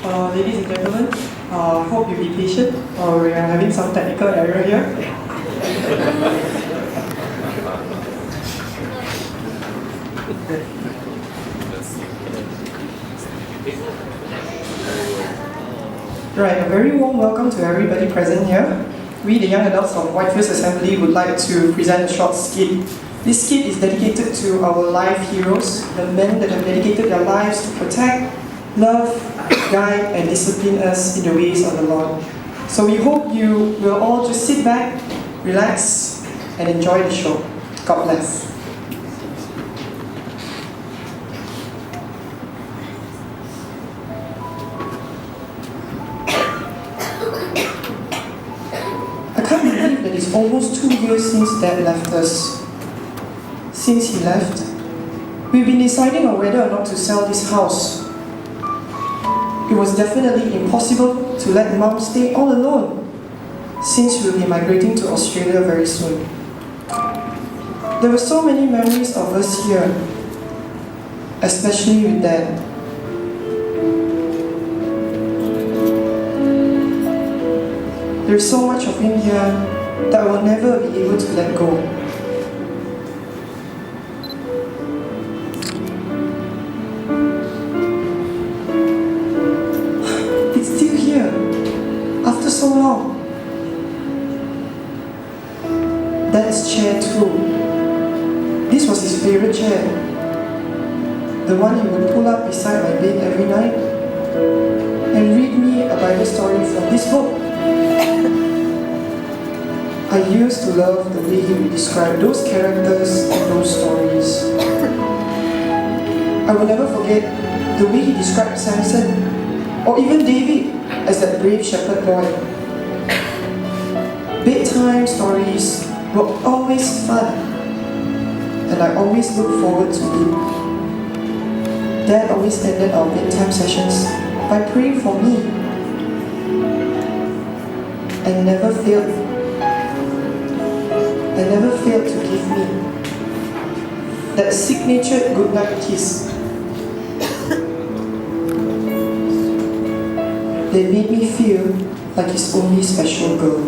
Ladies and gentlemen, hope you'll be patient. We are having some technical error here. Right, a very warm welcome to everybody present here. We, the Young Adults of Whitefield Assembly, would like to present a short skit. This skit is dedicated to our life heroes, the men that have dedicated their lives to protect, love, guide, and discipline us in the ways of the Lord. So we hope you will all just sit back, relax, and enjoy the show. God bless. I can't believe that it's almost 2 years since Dad left us. Since he left, we've been deciding on whether or not to sell this house. It was definitely impossible to let Mom stay all alone, since we'll be migrating to Australia very soon. There were so many memories of us here, especially with Dad. There's so much of him here that I will never be able to let go. It's still here, after so long. Dad's chair too. This was his favorite chair. The one he would pull up beside my bed every night and read me a Bible story from this book. I used to love the way he would describe those characters and those stories. I will never forget the way he described Samson, or even David as that brave shepherd boy. Bedtime stories were always fun, and I always looked forward to it. Dad always ended our bedtime sessions by praying for me, and never failed to give me that signature goodnight kiss. They made me feel like his only special girl.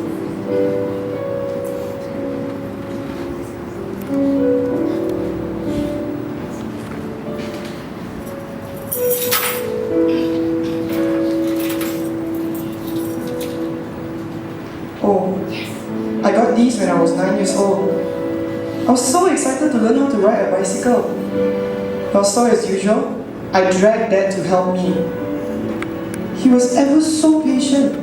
Oh, I got these when I was 9 years old. I was so excited to learn how to ride a bicycle. But so as usual, I dragged Dad to help me. He was ever so patient.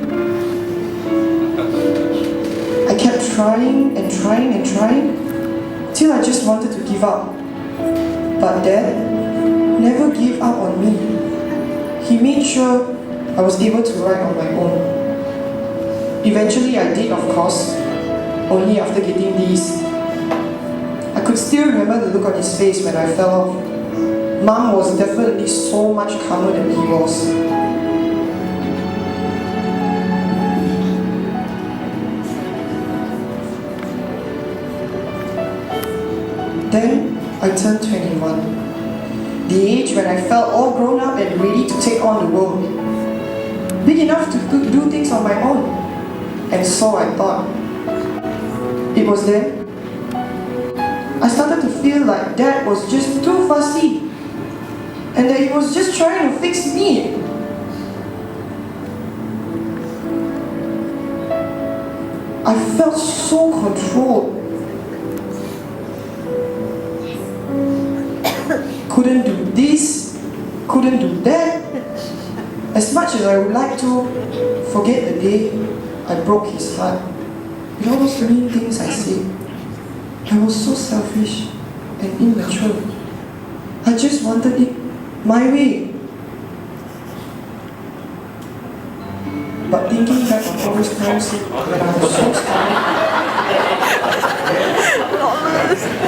I kept trying and trying and trying till I just wanted to give up. But Dad never gave up on me. He made sure I was able to ride on my own. Eventually I did, of course, only after getting these. I could still remember the look on his face when I fell off. Mom was definitely so much calmer than he was. Then I turned 21, the age when I felt all grown up and ready to take on the world. Big enough to do things on my own. And so I thought. It was then I started to feel like Dad was just too fussy, and that he was just trying to fix me. I felt so controlled. Couldn't do this, couldn't do that. As much as I would like to forget the day I broke his heart with all those mean things I said, I was so selfish and immature. I just wanted it my way. But thinking back on all those times when I was so stubborn,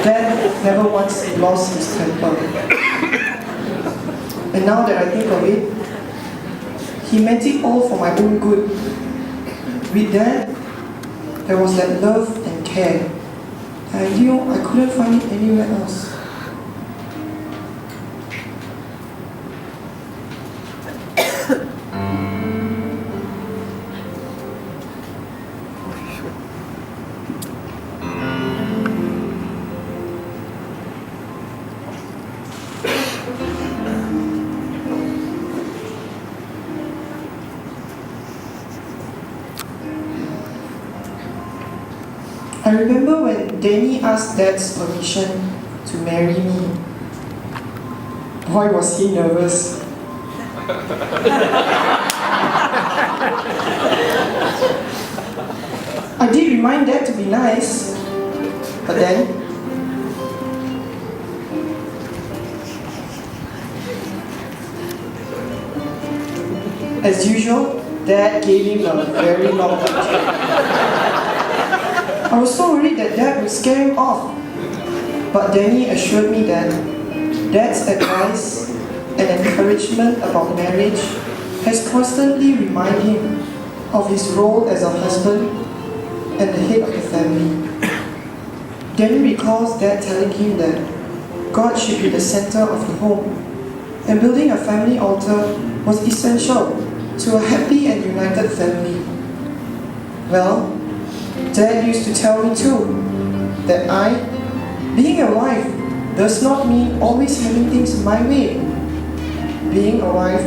Dad never once lost his temper. And now that I think of it, he meant it all for my own good. With Dad, there was that love and care. I knew I couldn't find it anywhere else. I remember when Danny asked Dad's permission to marry me. Boy, was he nervous. I did remind Dad to be nice, but then as usual, Dad gave him a very long lecture. I was so worried that Dad would scare him off, but Danny assured me that Dad's advice and encouragement about marriage has constantly reminded him of his role as a husband and the head of the family. Danny recalls Dad telling him that God should be the center of the home, and building a family altar was essential to a happy and united family. Well, Dad used to tell me too that being a wife does not mean always having things my way. Being a wife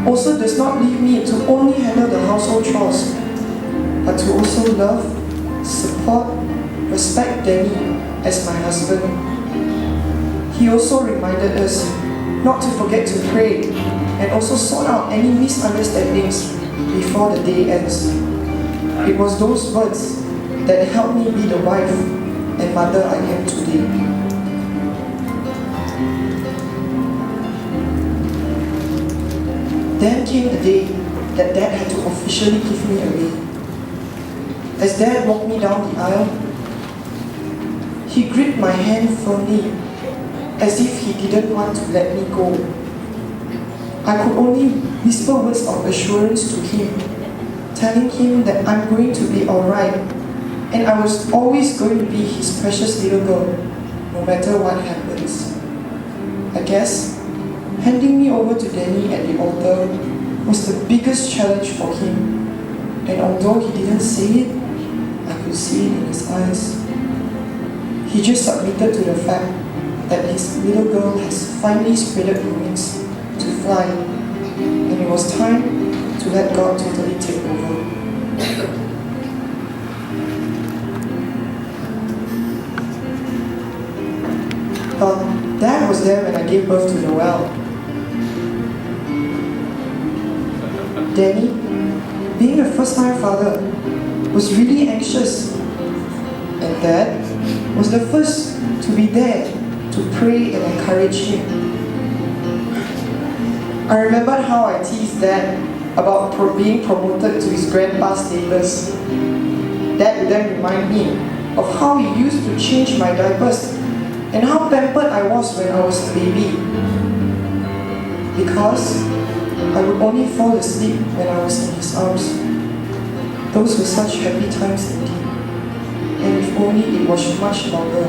also does not leave me to only handle the household chores, but to also love, support, respect Danny as my husband. He also reminded us not to forget to pray and also sort out any misunderstandings before the day ends. It was those words that helped me be the wife and mother I am today. Then came the day that Dad had to officially give me away. As Dad walked me down the aisle, he gripped my hand firmly as if he didn't want to let me go. I could only whisper words of assurance to him, telling him that I'm going to be alright, and I was always going to be his precious little girl, no matter what happens. I guess handing me over to Danny at the altar was the biggest challenge for him, and although he didn't say it, I could see it in his eyes. He just submitted to the fact that his little girl has finally spread her wings to fly, and it was time to let God totally take over. Dad was there when I gave birth to Noelle. Danny, being a first-time father, was really anxious, and Dad was the first to be there to pray and encourage him. I remembered how I teased Dad about being promoted to his grandpa's status. Dad would then remind me of how he used to change my diapers and how pampered I was when I was a baby. Because I would only fall asleep when I was in his arms. Those were such happy times indeed, and if only it was much longer.